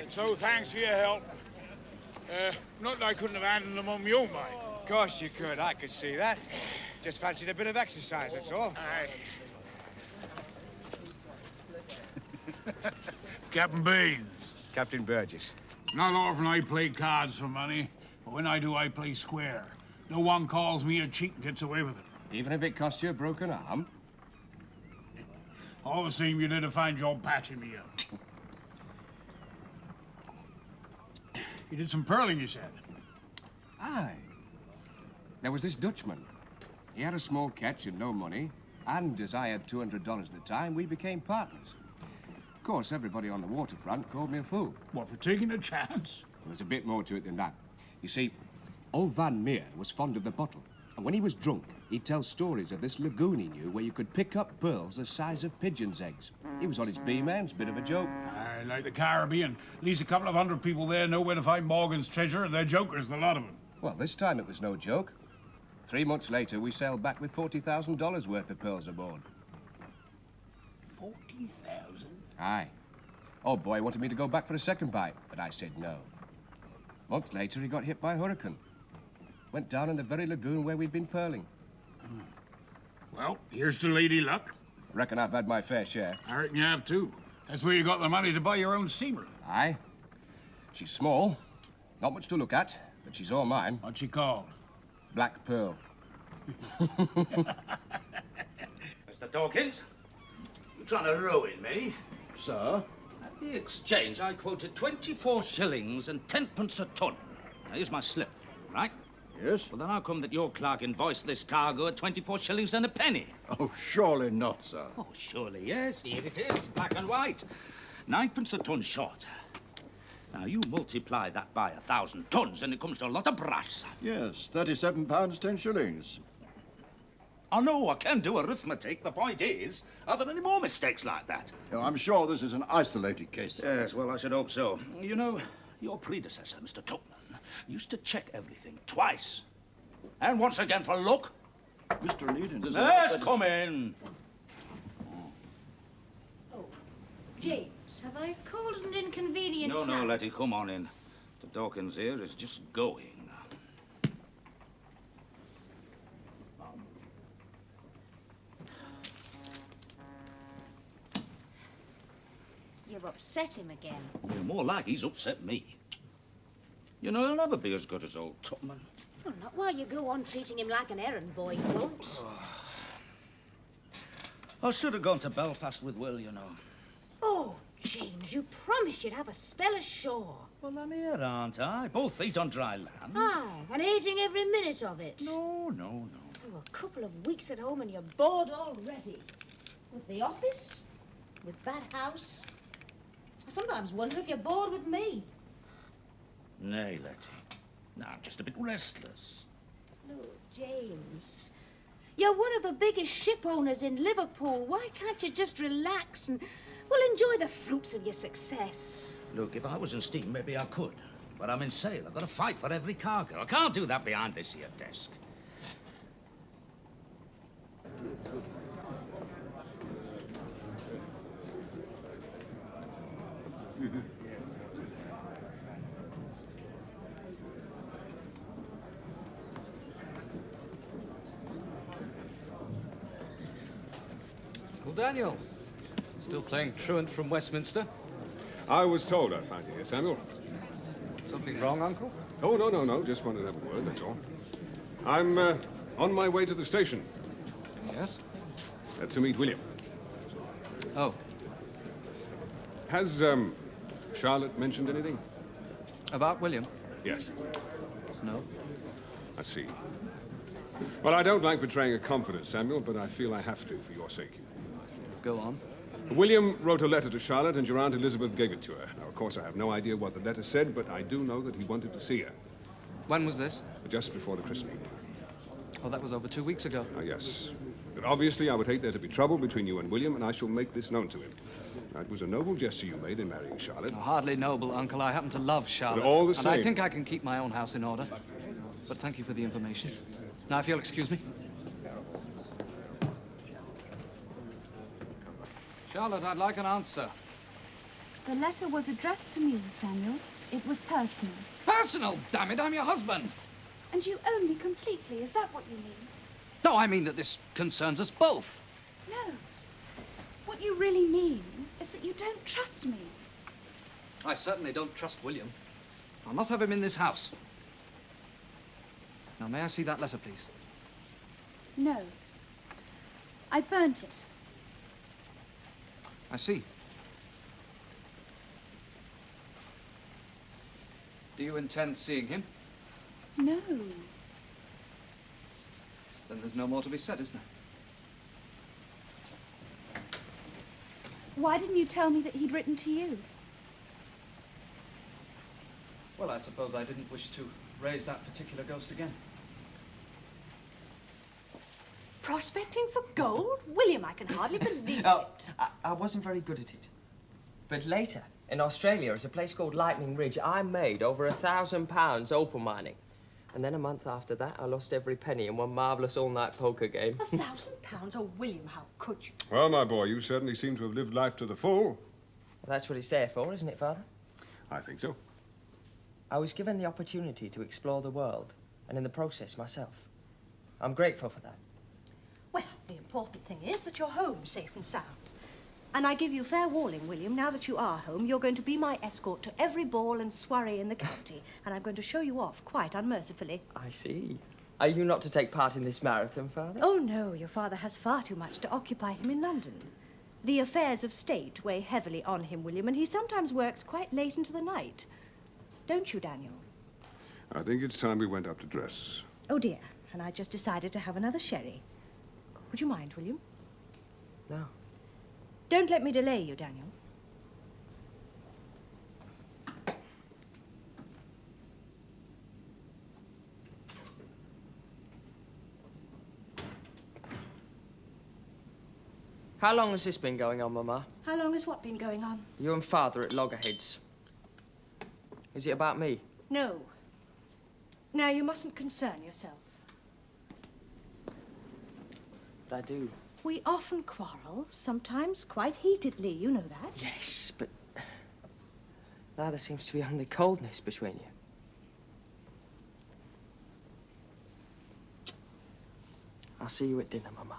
So thanks for your help. Not that I couldn't have handled them on my own, mind. Of course you could. I could see that. Just fancied a bit of exercise, that's all. Aye. Captain Baines. Captain Burgess. Not often I play cards for money, but when I do, I play square. No one calls me a cheat and gets away with it. Even if it costs you a broken arm? All the same, you did a fine job patching me up. You did some pearling, you said? Aye. There was this Dutchman. He had a small catch and no money, and as I had $200 at the time, we became partners. Of course, everybody on the waterfront called me a fool. What, for taking a chance? There's a bit more to it than that. You see, old Van Meer was fond of the bottle, and when he was drunk, he'd tell stories of this lagoon he knew where you could pick up pearls the size of pigeons' eggs. He was on his beam ends, bit of a joke. Aye, like the Caribbean. At least a couple of hundred people there know where to find Morgan's treasure, and they're jokers, the lot of them. Well, this time it was no joke. 3 months later, we sailed back with $40,000 worth of pearls aboard. 40,000? Aye. Old boy wanted me to go back for a second bite, but I said no. Months later, he got hit by a hurricane. Went down in the very lagoon where we'd been pearling. Well, here's to Lady Luck. Reckon I've had my fair share. I reckon you have, too. That's where you got the money to buy your own steamer. Aye. She's small, not much to look at, but she's all mine. What's she called? Black Pearl. Mr. Dawkins, you trying to ruin me? Sir? At the exchange, I quoted 24 shillings and 10 pence a ton. Now, here's my slip, right? Yes? Well, then how come that your clerk invoiced this cargo at 24 shillings and a penny? Oh, surely not, sir. Oh, surely, yes. Here it is, black and white. 9 pence a ton short. Now, you multiply that by 1,000 tons, and it comes to a lot of brass. Yes, £37, 10 shillings. I know I can do arithmetic. The point is, are there any more mistakes like that? Oh, I'm sure this is an isolated case. Yes, well, I should hope so. You know, your predecessor, Mr. Tupman, used to check everything twice. And once again for luck. Mr. Onedin, does Yes, come in. Oh, James, have I called an inconvenient time? No, Letty, come on in. The Dawkins here is just going. You've upset him again. Well, more like he's upset me. You know, he'll never be as good as old Tupman. Well, not while you go on treating him like an errand boy, you won't. I should have gone to Belfast with Will, you know. Oh, James, you promised you'd have a spell ashore. Well, I'm here, aren't I? Both feet on dry land. Aye, and hating every minute of it. No. Oh, a couple of weeks at home and you're bored already. With the office, with that house. I sometimes wonder if you're bored with me. Nay, Letty. No, I'm just a bit restless. Oh, James, you're one of the biggest ship owners in Liverpool. Why can't you just relax and, well, enjoy the fruits of your success? Look, if I was in steam, maybe I could. But I'm in sail. I've got to fight for every cargo. I can't do that behind this here desk. Well, Daniel, still playing truant from Westminster? I was told I'd find you here, Samuel. Something wrong, Uncle? Oh, no. Just wanted to have a word, that's all. I'm on my way to the station Yes? to meet William. Oh, Has Charlotte mentioned anything? about William? Yes, No. I see. Well, I don't like betraying a confidence, Samuel, but I feel I have to for your sake. Go on. William wrote a letter to Charlotte, and your Aunt Elizabeth gave it to her. Now, of course, I have no idea what the letter said, but I do know that he wanted to see her. When was this? Just before the christening. Oh, that was over 2 weeks ago. Yes. But obviously, I would hate there to be trouble between you and William, and I shall make this known to him. That was a noble gesture you made in marrying Charlotte. Hardly noble, Uncle. I happen to love Charlotte. But all the And I same- think I can keep my own house in order. But thank you for the information. Now, if you'll excuse me. Charlotte, I'd like an answer. The letter was addressed to me, Samuel. It was personal. Personal, damn it, I'm your husband. And you own me completely, is that what you mean? No, I mean that this concerns us both. No. What you really mean is that you don't trust me. I certainly don't trust William. I'll not have him in this house. Now, may I see that letter, please? No. I burnt it. I see. Do you intend seeing him? No. Then there's no more to be said, is there? Why didn't you tell me that he'd written to you? Well, I suppose I didn't wish to raise that particular ghost again. Prospecting for gold? William, I can hardly believe Oh, it. I wasn't very good at it. But later, in Australia, at a place called Lightning Ridge, I made over £1,000 opal mining. And then a month after that, I lost every penny in one marvellous all-night poker game. £1,000? Oh, William, how could you? Well, my boy, you certainly seem to have lived life to the full. Well, that's what it's there for, isn't it, Father? I think so. I was given the opportunity to explore the world, and in the process, myself. I'm grateful for that. Well, the important thing is that you're home, safe and sound. And I give you fair warning, William, now that you are home, you're going to be my escort to every ball and soiree in the county, and I'm going to show you off quite unmercifully. I see. Are you not to take part in this marathon, Father? Oh, no, your father has far too much to occupy him in London. The affairs of state weigh heavily on him, William, and he sometimes works quite late into the night. Don't you, Daniel? I think it's time we went up to dress. Oh, dear, and I just decided to have another sherry. Would you mind, William? No. Don't let me delay you, Daniel. How long has this been going on, Mama? How long has what been going on? You and Father at Loggerheads. Is it about me? No. Now, you mustn't concern yourself. But I do. We often quarrel, sometimes quite heatedly, you know that. Yes, but now there seems to be only coldness between you. I'll see you at dinner, Mama.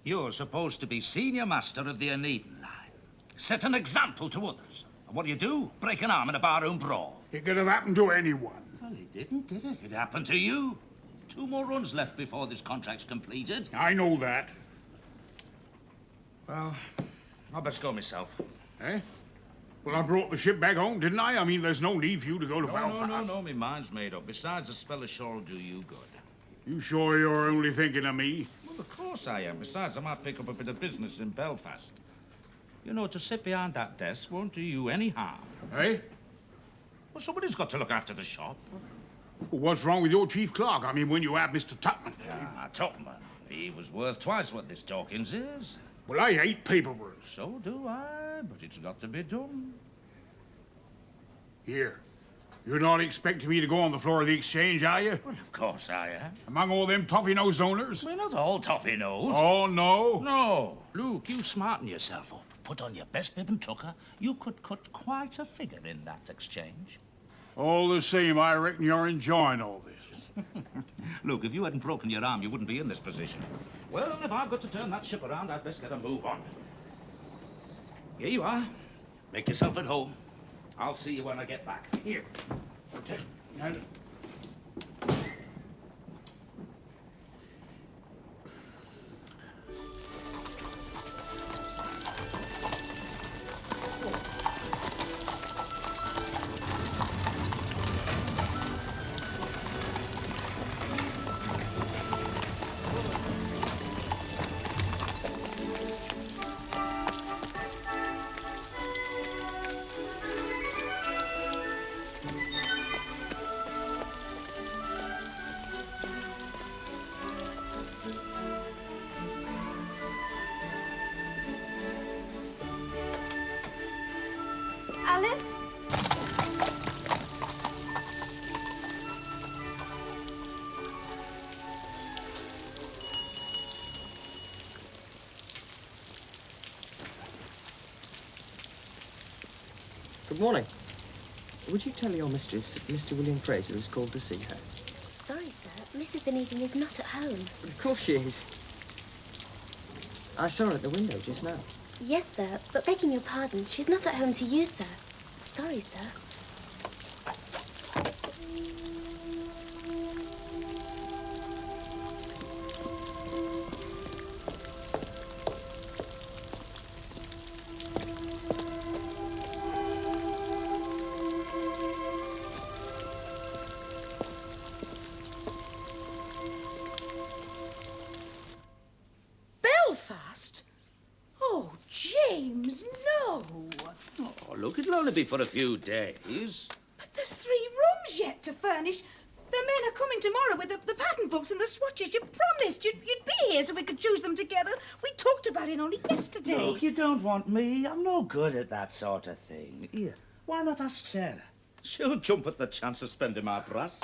You're supposed to be senior master of the Onedin Line. Set an example to others. And what do? Break an arm in a barroom brawl. It could have happened to anyone. Well, it didn't, did it? It happened to you. 2 more runs left before this contract's completed. I know that. Well, I'll best go myself. Eh? Well, I brought the ship back home, didn't I? I mean, there's no need for you to go to Belfast. No, my mind's made up. Besides, a spell ashore will do you good. You sure you're only thinking of me? Well, of course I am. Besides, I might pick up a bit of business in Belfast. You know, to sit behind that desk won't do you any harm. Eh? Well, somebody's got to look after the shop. Well, what's wrong with your chief clerk? I mean, when you have Mr. Tupman. Topman. He was worth twice what this Dawkins is. Well, I hate paperwork. So do I, but it's got to be done. Here. You're not expecting me to go on the floor of the exchange, are you? Well, of course I am. Among all them toffee-nosed owners? We're not all toffee-nosed. Oh, no? No. Luke, you smarten yourself up. Put on your best bib and tucker. You could cut quite a figure in that exchange. All the same, I reckon you're enjoying all this. Look, if you hadn't broken your arm, you wouldn't be in this position. Well, if I've got to turn that ship around, I'd best get a move on. Here you are. Make yourself at home. I'll see you when I get back. Here. Okay. Now, Alice? Good morning. Would you tell your mistress that Mr. William Fraser has called to see her? Sorry, sir. Mrs. Onedin is not at home. Of course she is. I saw her at the window just now. Yes, sir, but begging your pardon, she's not at home to you, sir. Sorry, sir. Belfast? Oh, James, no. Oh, look, it'll only be for a few days. But there's 3 rooms yet to furnish. The men are coming tomorrow with the pattern books and the swatches. You promised you'd be here so we could choose them together. We talked about it only yesterday. Look, you don't want me. I'm no good at that sort of thing. Here, why not ask Sarah? She'll jump at the chance of spending my brass.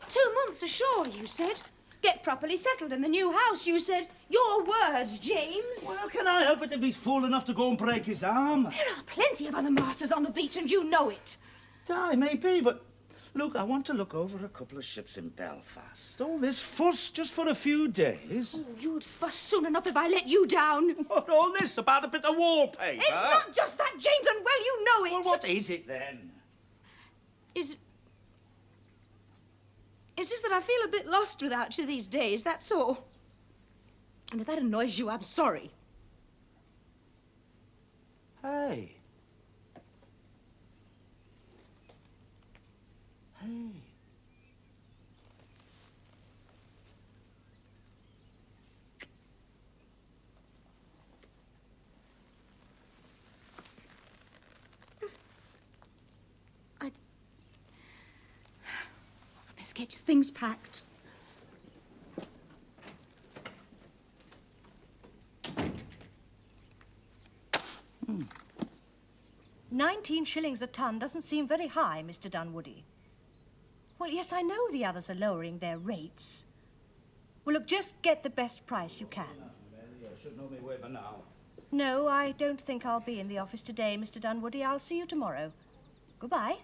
2 months ashore, you said. Get properly settled in the new house, you said. Your words, James. Well, can I help it if he's fool enough to go and break his arm? There are plenty of other masters on the beach, and you know it. Aye, maybe, but look, I want to look over a couple of ships in Belfast. All this fuss just for a few days. Oh, you'd fuss soon enough if I let you down. What, all this about a bit of wallpaper? It's not just that, James, and well, you know it. Well, what is it then? It's just that I feel a bit lost without you these days, that's all. And if that annoys you, I'm sorry. Hey. Hey. Let's get your things packed. Hmm. 19 shillings a ton doesn't seem very high, Mr. Dunwoody. Well, yes, I know the others are lowering their rates. Well, look, just get the best price you can. I should know me way by now. No, I don't think I'll be in the office today, Mr. Dunwoody. I'll see you tomorrow. Goodbye.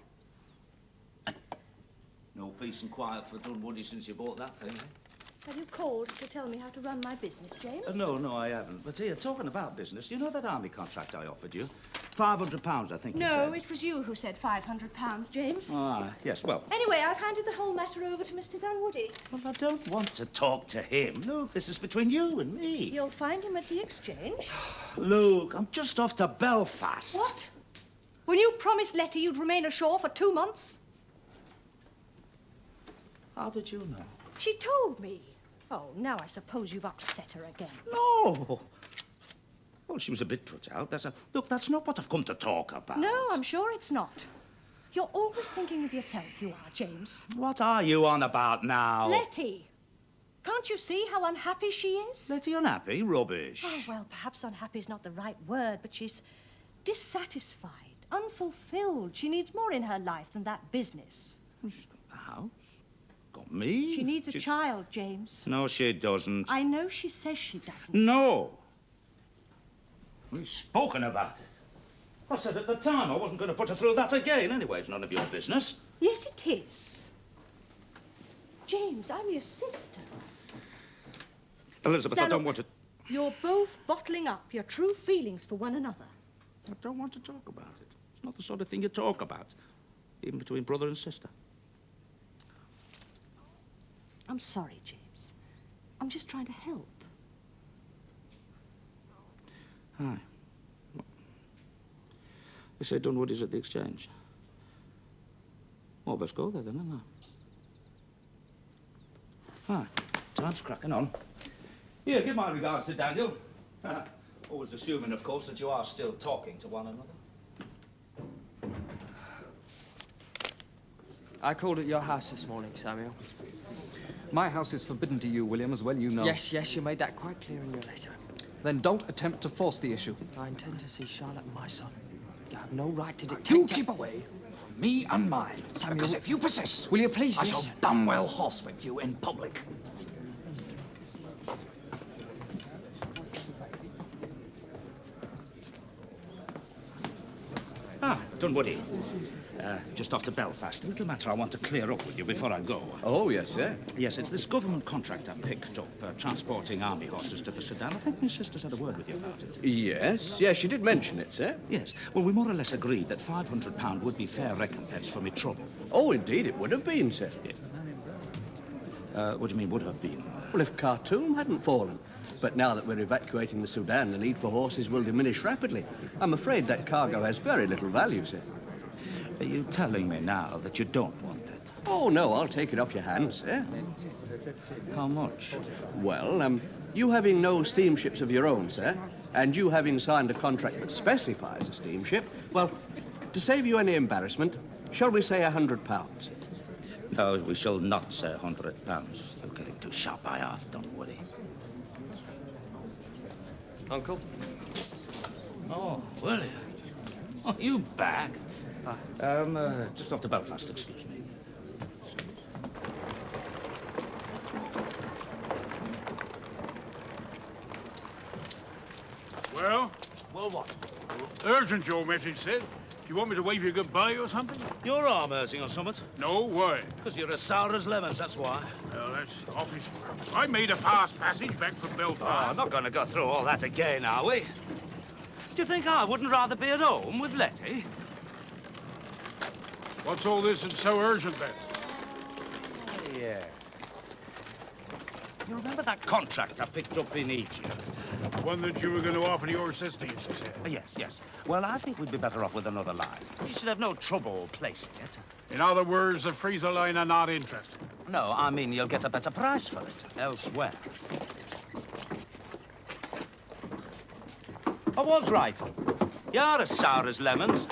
No peace and quiet for Dunwoody since you bought that thing, eh? Have you called to tell me how to run my business, James? No, I haven't. But here, talking about business, you know that army contract I offered you? £500, I think you said. No, it was you who said £500, James. Ah, yes, well. Anyway, I've handed the whole matter over to Mr. Dunwoody. Well, I don't want to talk to him. Look, this is between you and me. You'll find him at the exchange. Look, I'm just off to Belfast. What? When you promised Letty you'd remain ashore for 2 months? How did you know? She told me. Oh, now I suppose you've upset her again. No. Well, she was a bit put out. Look, that's not what I've come to talk about. No, I'm sure it's not. You're always thinking of yourself, you are, James. What are you on about now? Letty. Can't you see how unhappy she is? Letty unhappy? Rubbish. Oh, well, perhaps unhappy is not the right word, but she's dissatisfied, unfulfilled. She needs more in her life than that business. She's got the house. Got me. She needs a child, James. No, she doesn't. I know she says she doesn't. No. We've spoken about it. I said at the time I wasn't going to put her through that again. Anyway, it's none of your business. Yes, it is. James, I'm your sister. Elizabeth, Now, I don't look, want to... You're both bottling up your true feelings for one another. I don't want to talk about it. It's not the sort of thing you talk about, even between brother and sister. I'm sorry, James. I'm just trying to help. Aye. They say Dunwoodie's at the exchange. Well, best go there then, isn't there? Aye, time's cracking on. Here, give my regards to Daniel. Always assuming, of course, that you are still talking to one another. I called at your house this morning, Samuel. My house is forbidden to you, William, as well you know. Yes, yes, you made that quite clear in your letter. Then don't attempt to force the issue. I intend to see Charlotte and my son. You have no right to dictate... You keep away from me and mine. Samuel, because if you persist... will you please I shall listen? damn well horsewhip you in public. Ah, Dunwoodie. Just off to Belfast. A little matter I want to clear up with you before I go. Oh, yes, sir. Yes, it's this government contract I picked up, transporting army horses to the Sudan. I think my sister's had a word with you about it. Yes, yes, she did mention it, sir. Yes. Well, we more or less agreed that £500 would be fair recompense for me trouble. Oh, indeed, it would have been, sir. What do you mean, would have been? Well, if Khartoum hadn't fallen. But now that we're evacuating the Sudan, the need for horses will diminish rapidly. I'm afraid that cargo has very little value, sir. Are you telling me now that you don't want it? Oh, no, I'll take it off your hands, sir. How much? Well, you having no steamships of your own, sir, and you having signed a contract that specifies a steamship, well, to save you any embarrassment, shall we say £100? No, we shall not say £100. You're getting too sharp by half, Dunwoodie. Uncle? Oh, William. Oh, you back? Just off to Belfast, excuse me. Well? Well, what? Urgent, your message said. Do you want me to wave you goodbye or something? Your arm hurting or something? No, why? Because you're as sour as lemons, that's why. Well, that's office work. I made a fast passage back from Belfast. Oh, I'm not going to go through all that again, are we? Do you think I wouldn't rather be at home with Letty? What's all this that's so urgent, then? Yeah. You remember that contract I picked up in Egypt? One that you were going to offer to your sister, you said. Yes, yes. Well, I think we'd be better off with another line. You should have no trouble placing it. In other words, the freezer line are not interested. No, I mean you'll get a better price for it elsewhere. I was right. You're as sour as lemons.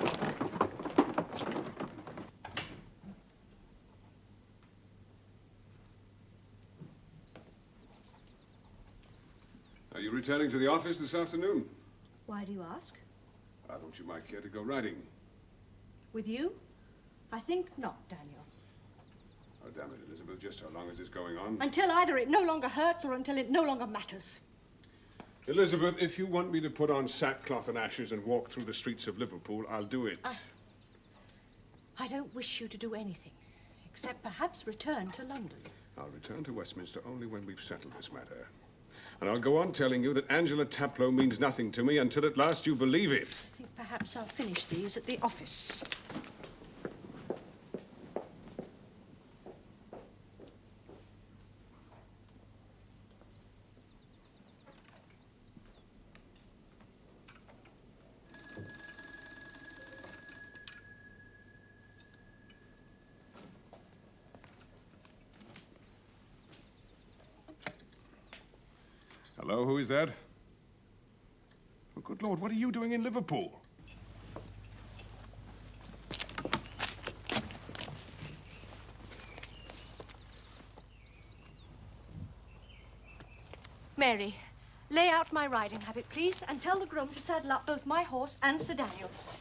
Are you returning to the office this afternoon? Why do you ask? I thought you might care to go riding. With you? I think not, Daniel. Oh, damn it, Elizabeth, just how long is this going on? Until either it no longer hurts or until it no longer matters. Elizabeth, if you want me to put on sackcloth and ashes and walk through the streets of Liverpool, I'll do it. I don't wish you to do anything, except perhaps return to London. I'll return to Westminster only when we've settled this matter. And I'll go on telling you that Angela Taplow means nothing to me until at last you believe it. I think perhaps I'll finish these at the office. Hello, who is that? Oh, good Lord, what are you doing in Liverpool? Mary, lay out my riding habit, please, and tell the groom to saddle up both my horse and Sir Daniel's.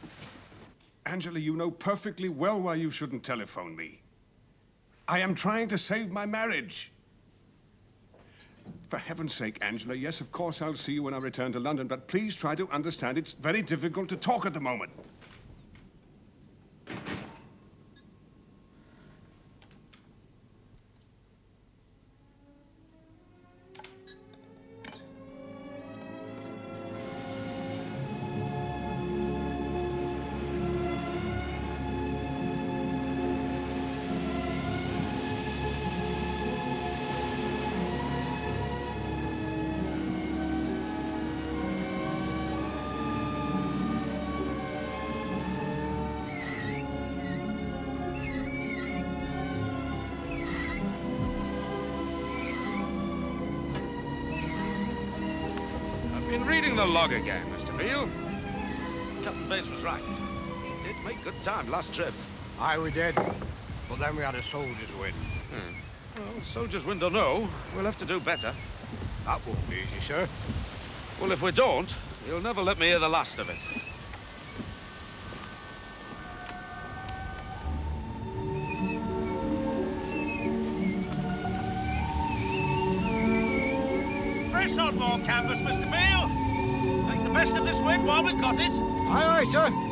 Angela, you know perfectly well why you shouldn't telephone me. I am trying to save my marriage. For heaven's sake, Angela, yes, of course I'll see you when I return to London, but please try to understand it's very difficult to talk at the moment. reading the log again, Mr. Beale? Captain Bates was right. We did make good time last trip. Aye, we did. But then we had a soldier's win. Well, soldiers win or no, we'll have to do better. That won't be easy, sir. Well, if we don't, you'll never let me hear the last of it. Brace on more canvas, Mr. Beale. Make the best of this wind while we've got it. Aye, aye, sir.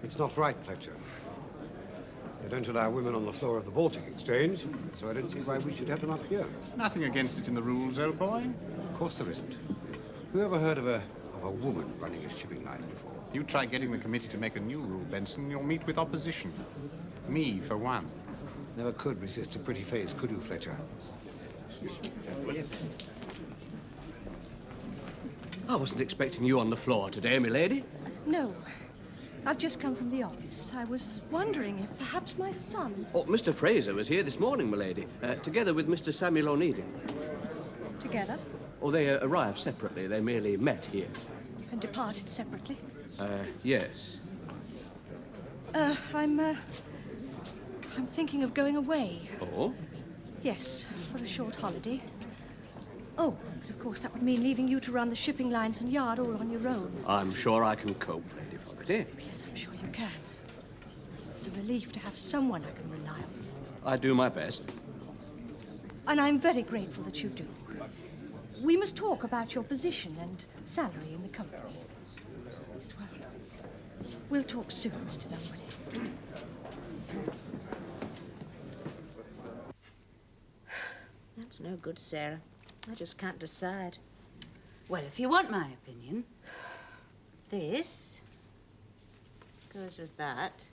It's not right, Fletcher. They don't allow women on the floor of the Baltic Exchange, so I don't see why we should have them up here. Nothing against it in the rules, old boy. Of course there isn't. Who ever heard of a woman running a shipping line before? You try getting the committee to make a new rule, Benson, you'll meet with opposition. Me, for one. Never could resist a pretty face, could you, Fletcher? Yes. I wasn't expecting you on the floor today, milady. No. I've just come from the office. I was wondering if perhaps my son... Oh, Mr. Fraser was here this morning, milady, together with Mr. Samuel Onedin. Together? Oh, they arrived separately. They merely met here. And departed separately? Yes. I'm thinking of going away. Oh? Yes, for a short holiday. Oh, but of course that would mean leaving you to run the shipping lines and yard all on your own. I'm sure I can cope, Lady Fogarty. Yes, I'm sure you can. It's a relief to have someone I can rely on. I do my best. And I'm very grateful that you do. We must talk about your position and salary in the company. Yes, well, we'll talk soon, Mr. Dunwoody. That's no good, Sarah. I just can't decide. Well, if you want my opinion, this goes with that.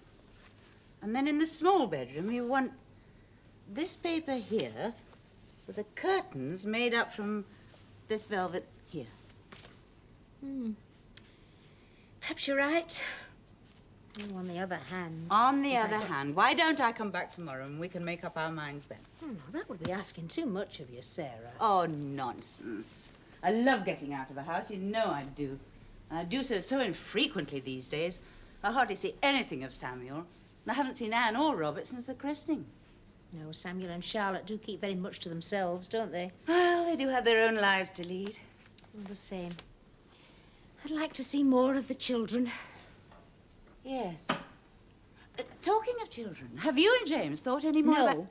And then in the small bedroom, you want this paper here with the curtains made up from this velvet here. Perhaps you're right. Oh, on the other hand... On the other hand, why don't I come back tomorrow and we can make up our minds then? That would be asking too much of you, Sarah. Oh, nonsense. I love getting out of the house. You know I do. And I do so infrequently these days. I hardly see anything of Samuel. And I haven't seen Anne or Robert since the christening. No, Samuel and Charlotte do keep very much to themselves, don't they? Well, they do have their own lives to lead. All the same. I'd like to see more of the children. Yes. Talking of children, have you and James thought any more about... No.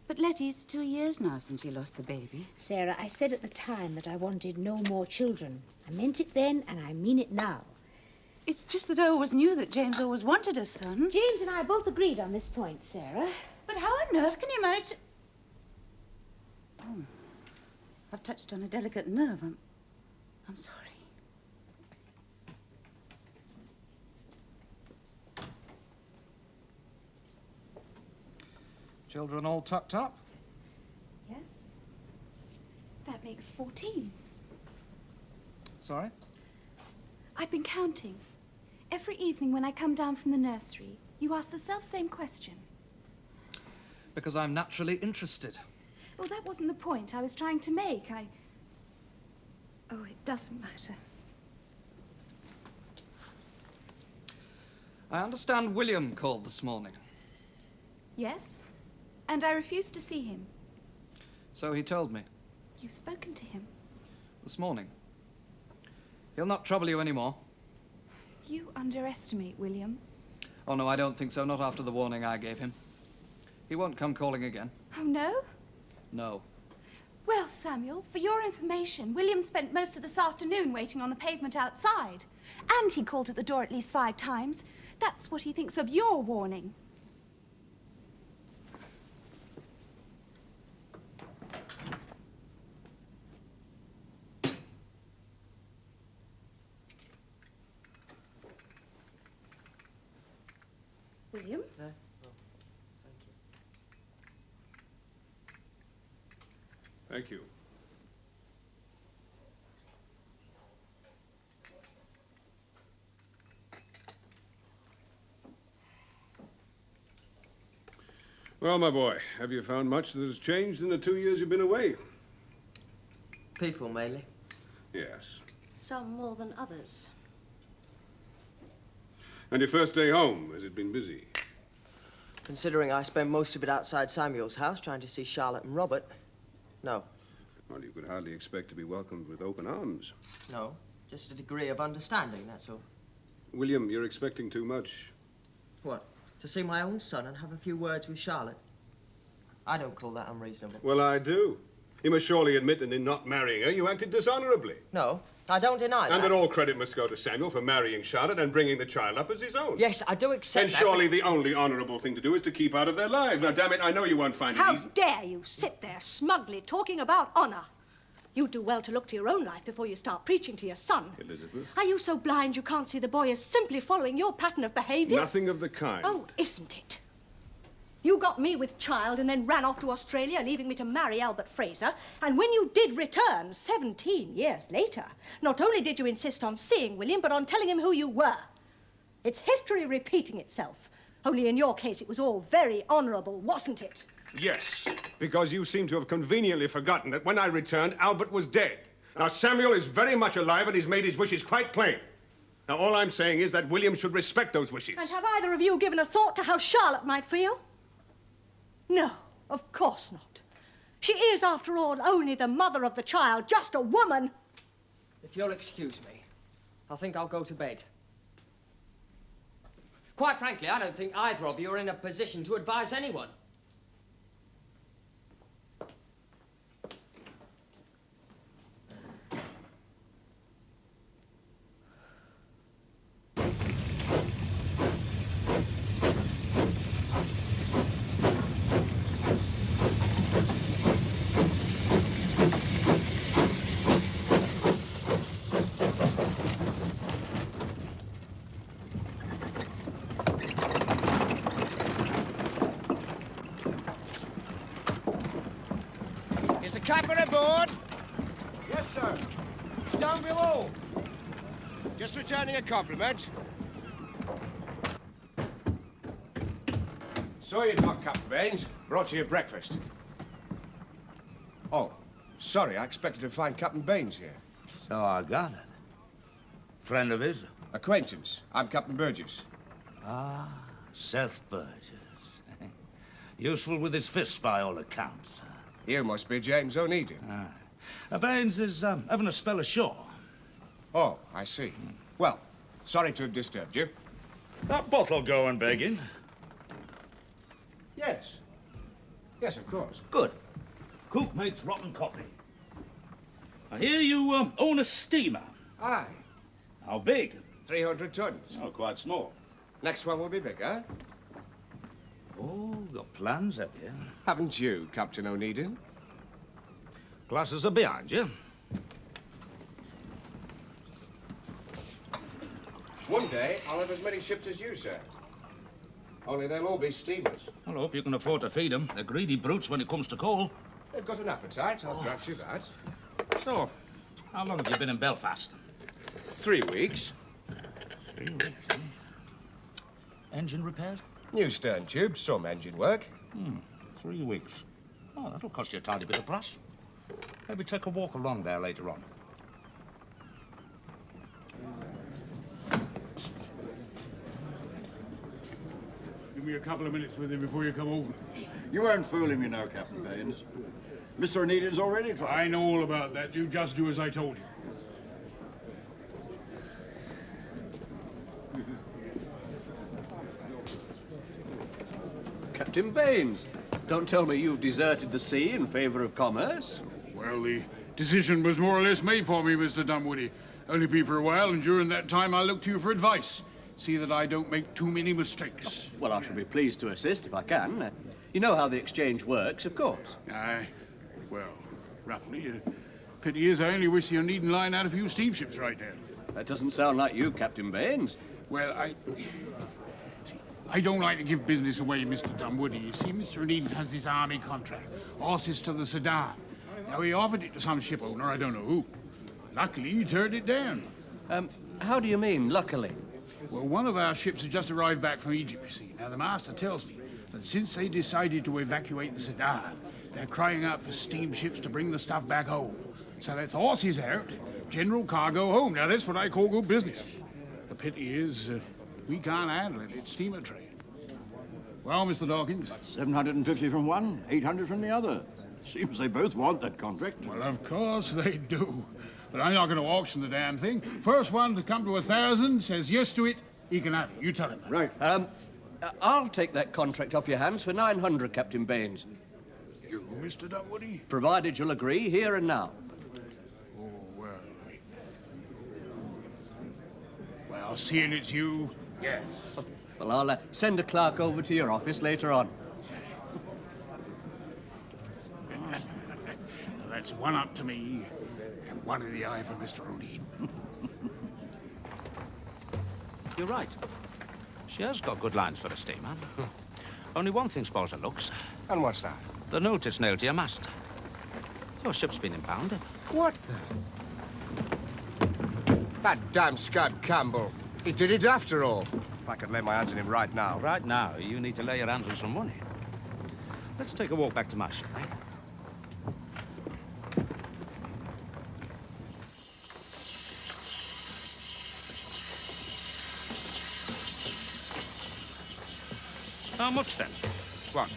But Letty, it's 2 years now since you lost the baby. Sarah, I said at the time that I wanted no more children. I meant it then, and I mean it now. It's just that I always knew that James always wanted a son. James and I both agreed on this point, Sarah. But how on earth can you manage to... Oh, I've touched on a delicate nerve. I'm sorry. Children all tucked up? Yes. That makes 14. Sorry? I've been counting. Every evening when I come down from the nursery, you ask the self-same question. Because I'm naturally interested. Well, that wasn't the point I was trying to make. Oh, it doesn't matter. I understand William called this morning. Yes? And I refused to see him. So he told me. You've spoken to him. This morning. He'll not trouble you anymore. You underestimate William. Oh, no, I don't think so. Not after the warning I gave him. He won't come calling again. Oh, no? No. Well, Samuel, for your information, William spent most of this afternoon waiting on the pavement outside. And he called at the door at least 5 times. That's what he thinks of your warning. William? Thank you. Well, my boy, have you found much that has changed in the 2 years you've been away? People, mainly. Yes. Some more than others. And your first day home, has it been busy? Considering I spend most of it outside Samuel's house trying to see Charlotte and Robert, no. Well, you could hardly expect to be welcomed with open arms. No, just a degree of understanding, that's all. William, you're expecting too much. What, to see my own son and have a few words with Charlotte? I don't call that unreasonable. Well, I do. You must surely admit that in not marrying her, you acted dishonorably. No, I don't deny that. And that all credit must go to Samuel for marrying Charlotte and bringing the child up as his own. Yes, I do accept And that. surely the only honorable thing to do is to keep out of their lives. Now, damn it, I know you won't find it How easy. dare you sit there smugly talking about honor? You'd do well to look to your own life before you start preaching to your son. Elizabeth? Are you so blind you can't see the boy is simply following your pattern of behavior? Nothing of the kind. Oh, isn't it? You got me with child and then ran off to Australia, leaving me to marry Albert Fraser. And when you did return 17 years later, not only did you insist on seeing William, but on telling him who you were. It's history repeating itself. Only in your case, it was all very honorable, wasn't it? Yes, because you seem to have conveniently forgotten that when I returned, Albert was dead. Now, Samuel is very much alive and he's made his wishes quite plain. Now, all I'm saying is that William should respect those wishes. And have either of you given a thought to how Charlotte might feel? No, of course not. She is, after all, only the mother of the child, just a woman. If you'll excuse me, I think I'll go to bed. Quite frankly, I don't think either of you are in a position to advise anyone. Is the captain aboard? Yes, sir. Down below. Just returning a compliment. So you're not, Captain Baines. Brought you your breakfast. Oh, sorry, I expected to find Captain Baines here. So I got it. Friend of his? Acquaintance. I'm Captain Burgess. Ah, Seth Burgess. Useful with his fists, by all accounts. You must be James Onedin. Baines is having a spell ashore. Oh, I see. Well, sorry to have disturbed you. That bottle going begging? Yes. Yes, of course. Good. Cook makes rotten coffee. I hear you own a steamer. Aye. How big? 300 tons. Oh, quite small. Next one will be bigger. Oh, got plans, have you? Haven't you, Captain Onedin? Glasses are behind you. One day, I'll have as many ships as you, sir. Only they'll all be steamers. I hope you can afford to feed them. They're greedy brutes when it comes to coal. They've got an appetite, I'll grant you that. So, how long have you been in Belfast? 3 weeks. 3 weeks, eh? Engine repairs? New stern tubes, some engine work. 3 weeks. Oh, that'll cost you a tidy bit of brass. Maybe take a walk along there later on. Give me a couple of minutes with him before you come over. You weren't fooling me now, Captain Baines. Mr. Onedin's already tried. I know all about that. You just do as I told you. Captain Baines. Don't tell me you've deserted the sea in favor of commerce. Well, the decision was more or less made for me, Mr. Dunwoody. Only be for a while, and during that time I'll look to you for advice. See that I don't make too many mistakes. Well, I shall be pleased to assist if I can. You know how the exchange works, of course. Aye. Well, roughly. Pity is I only wish the Onedin Line had a few steamships right there. That doesn't sound like you, Captain Baines. Well, I don't like to give business away, Mr. Dunwoody. You see, Mr. Onedin has this army contract, horses to the Sudan. Now, he offered it to some ship owner, I don't know who. Luckily, he turned it down. How do you mean, luckily? Well, one of our ships had just arrived back from Egypt, you see. Now, the master tells me that since they decided to evacuate the Sudan, they're crying out for steamships to bring the stuff back home. So that's horses out, general cargo home. Now, that's what I call good business. The pity is, we can't handle it. It's steamer trade. Well, Mr. Dawkins? 750 from one, 800 from the other. Seems they both want that contract. Well, of course they do. But I'm not going to auction the damn thing. First one to come to 1,000 says yes to it, he can have it. You tell him. Right. I'll take that contract off your hands for 900, Captain Baines. You, Mr. Dunwoody? Provided you'll agree here and now. Oh, well. Well, seeing it's you, yes. Well, I'll send a clerk over to your office later on. That's one up to me, and one in the eye for Mr. Onedin. You're right. She has got good lines for a steamer. Only one thing spoils her looks. And what's that? The note it's nailed to your mast. Your ship's been impounded. What the? That damn scud Campbell. He did it after all. If I could lay my hands on him right now. Right now, you need to lay your hands on some money. Let's take a walk back to my ship, eh? How much, then? What?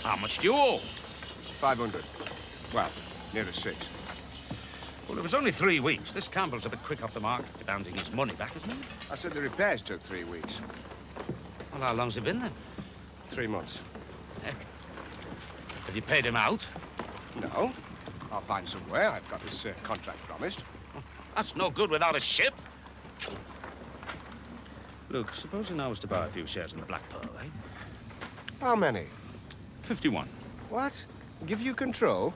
How much do you owe? 500. Well, nearer 6. Well, it was only 3 weeks. This Campbell's a bit quick off the mark, demanding his money back, isn't he? I said the repairs took 3 weeks. Well, how long's it been, then? 3 months. Heck. Have you paid him out? No. I'll find some way. I've got this contract promised. That's no good without a ship. Look, supposing I was to buy a few shares in the Black Pearl, eh? How many? 51. What? Give you control?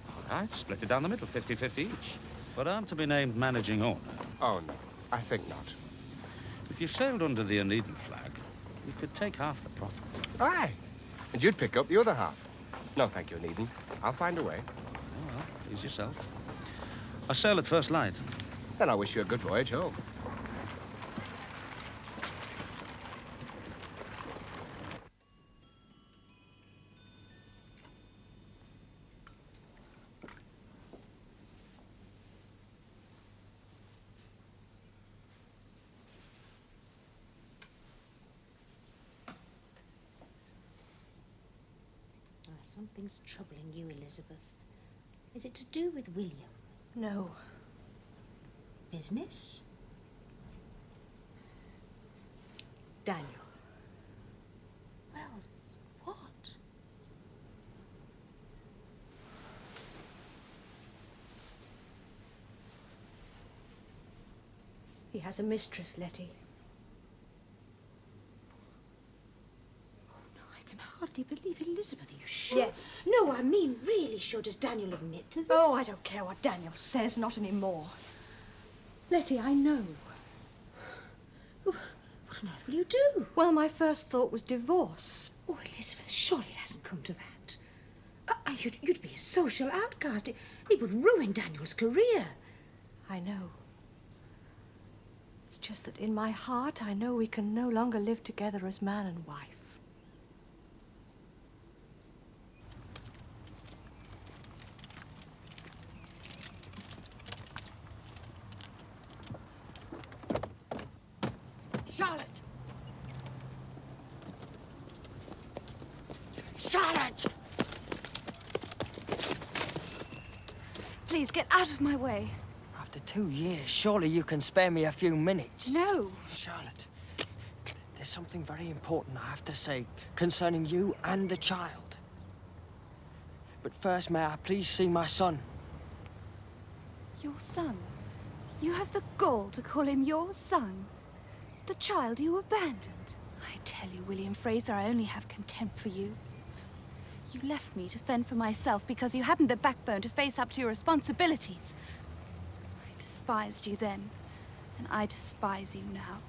All right, split it down the middle, 50-50 each. But I'm to be named managing owner. Oh, no. I think not. If you sailed under the Onedin flag, you could take half the profits. Aye. And you'd pick up the other half. No, thank you, Onedin. I'll find a way. Oh, well, please yourself. I sail at first light. Then I wish you a good voyage home. Something's troubling you, Elizabeth. Is it to do with William? No. Business? Daniel. Well, what? He has a mistress, Letty. Hardly believe Elizabeth. Are you sure? Yes. No, I mean, really sure. Does Daniel admit to this? Oh, I don't care what Daniel says, not anymore. Letty, I know. What on earth will you do? Well, my first thought was divorce. Oh, Elizabeth, surely it hasn't come to that. You'd be a social outcast. It would ruin Daniel's career. I know. It's just that in my heart, I know we can no longer live together as man and wife. Charlotte! Charlotte! Please, get out of my way. After 2 years, surely you can spare me a few minutes. No. Charlotte, There's something very important I have to say concerning you and the child. But first, may I please see my son? Your son? You have the gall to call him your son? The child you abandoned? I tell you, William Fraser, I only have contempt for you. You left me to fend for myself because you hadn't the backbone to face up to your responsibilities. I despised you then, and I despise you now.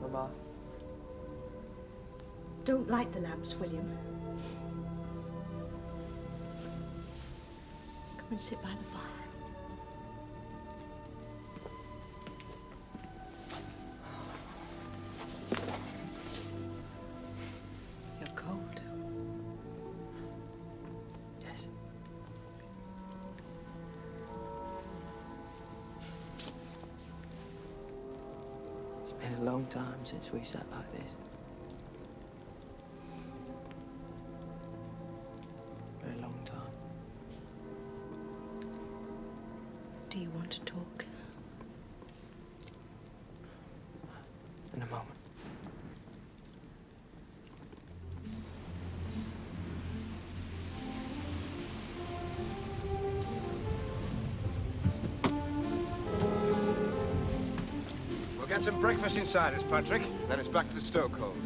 Mama. Don't light the lamps, William. Come and sit by the fire. You're cold. Yes. It's been a long time since we sat like this. Very long time. Do you want to talk? In a moment. We'll get some breakfast inside us, Patrick. Then it's back to the stokehold.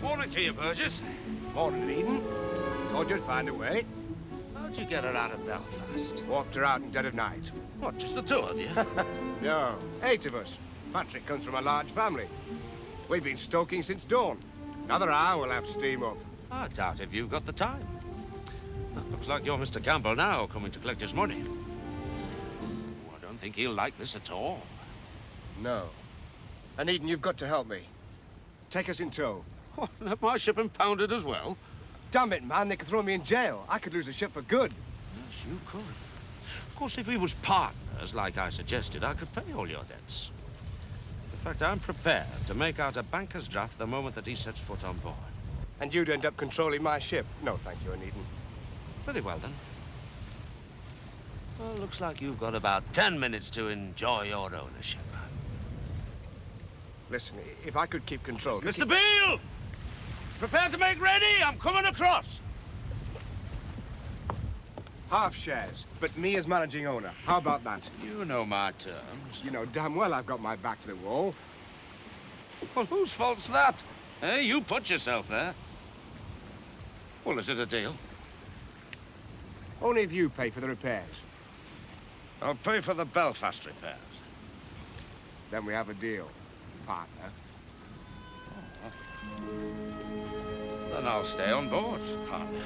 Morning to you, Burgess. Morning, Eden. Told you'd find a way. How'd you get her out of Belfast? Walked her out in dead of night. What, just the two of you? No, 8 of us. Patrick comes from a large family. We've been stoking since dawn. Another hour we'll have steam up. I doubt if you've got the time. Looks like you're Mr. Campbell now, coming to collect his money. Oh, I don't think he'll like this at all. No. And Eden, you've got to help me. Take us in tow. Oh, have my ship impounded as well? Damn it, man, they could throw me in jail. I could lose the ship for good. Yes, you could. Of course, if we was partners, like I suggested, I could pay all your debts. In fact, I'm prepared to make out a banker's draft the moment that he sets foot on board. And you'd end up controlling my ship. No, thank you, Onedin. Very well, then. Well, looks like you've got about 10 minutes to enjoy your ownership. Listen, if I could keep control... Mr. Beale! Prepare to make ready! I'm coming across! Half shares, but me as managing owner. How about that? You know my terms. You know damn well I've got my back to the wall. Well, whose fault's that? Hey, you put yourself there. Well, is it a deal? Only if you pay for the repairs. I'll pay for the Belfast repairs. Then we have a deal, partner. Then I'll stay on board, partner.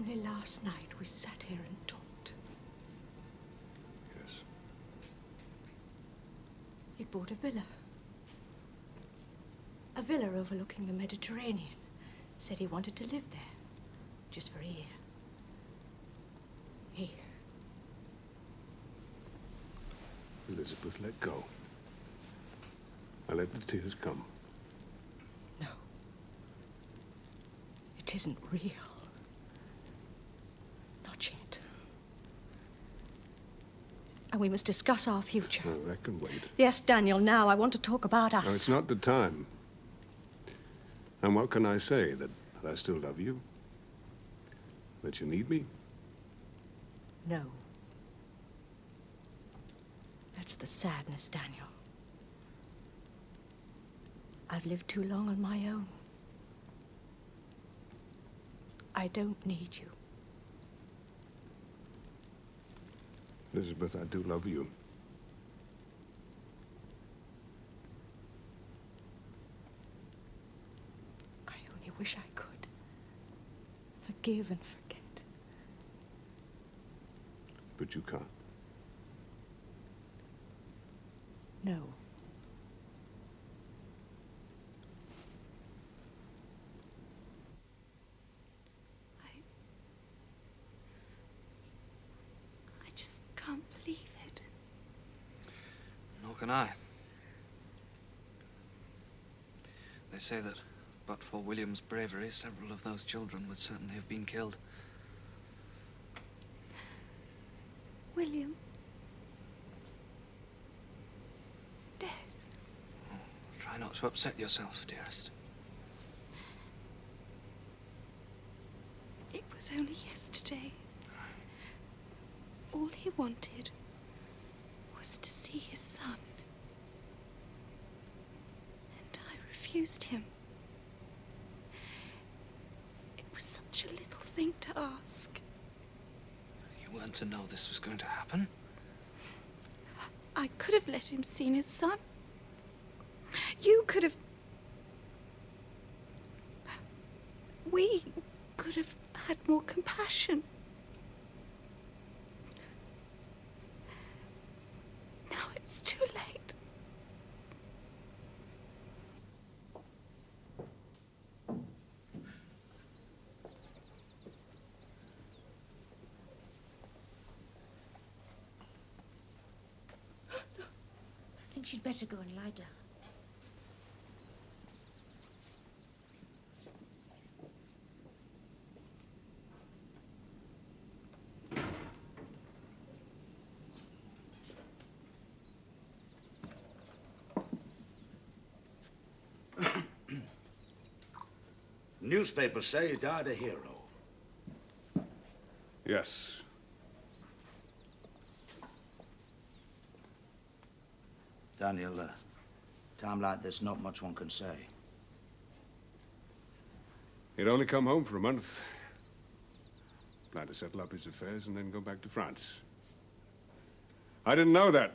Only last night we sat here and talked. Yes. He bought a villa. A villa overlooking the Mediterranean. Said he wanted to live there. Just for a year. Elizabeth, let go. I let the tears come. No. It isn't real. Not yet. And we must discuss our future. No, that can wait. Yes, Daniel, now I want to talk about us. No, it's not the time. And what can I say? That I still love you? That you need me? No. That's the sadness, Daniel. I've lived too long on my own. I don't need you. Elizabeth, I do love you. I only wish I could. Forgive and forget. But you can't. No. I just can't believe it. Nor can I. They say that, but for William's bravery, several of those children would certainly have been killed. William. Dead. Try not to upset yourself, dearest. It was only yesterday. All he wanted was to see his son. And I refused him. It was such a little thing to ask. You weren't to know this was going to happen? I could have let him see his son. You could have... We could have had more compassion. Now it's too late. I think she'd better go and lie down. Newspapers say he died a hero. Yes. Daniel, time like this, not much one can say. He'd only come home for a month. Planned to settle up his affairs and then go back to France. I didn't know that.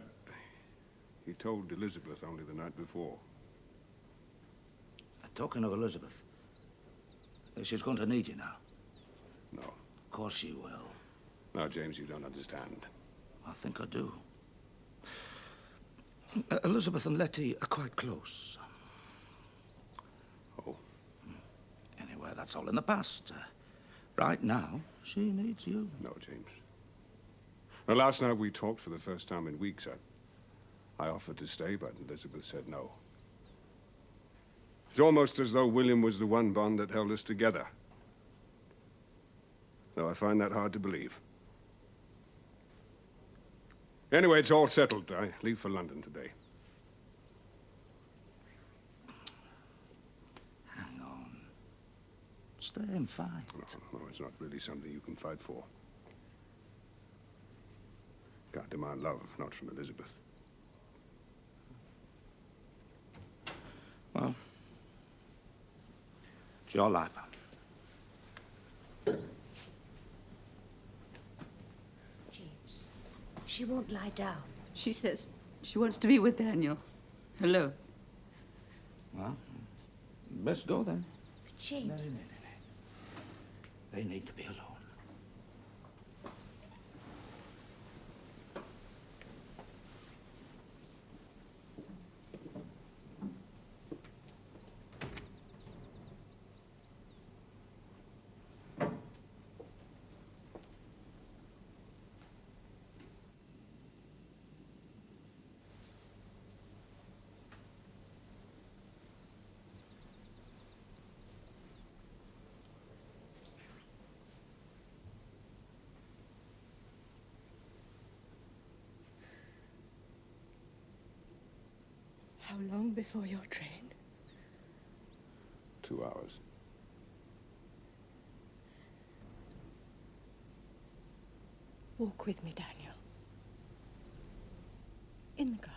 He told Elizabeth only the night before. Talking of Elizabeth, she's going to need you now. No. Of course she will. No, James, you don't understand. I think I do. Elizabeth and Letty are quite close. Oh? Anyway, that's all in the past. Right now, she needs you. No, James. Well, last night we talked for the first time in weeks. I offered to stay, but Elizabeth said no. It's almost as though William was the one bond that held us together. Though I find that hard to believe. Anyway, it's all settled. I leave for London today. Hang on. Stay and fight. No, it's not really something you can fight for. Can't demand love, not from Elizabeth. Well, it's your life. James, she won't lie down. She says she wants to be with Daniel. Hello. Well, best go then. But James... No. They need to be alone. How long before your train? 2 hours. Walk with me, Daniel. In the garden.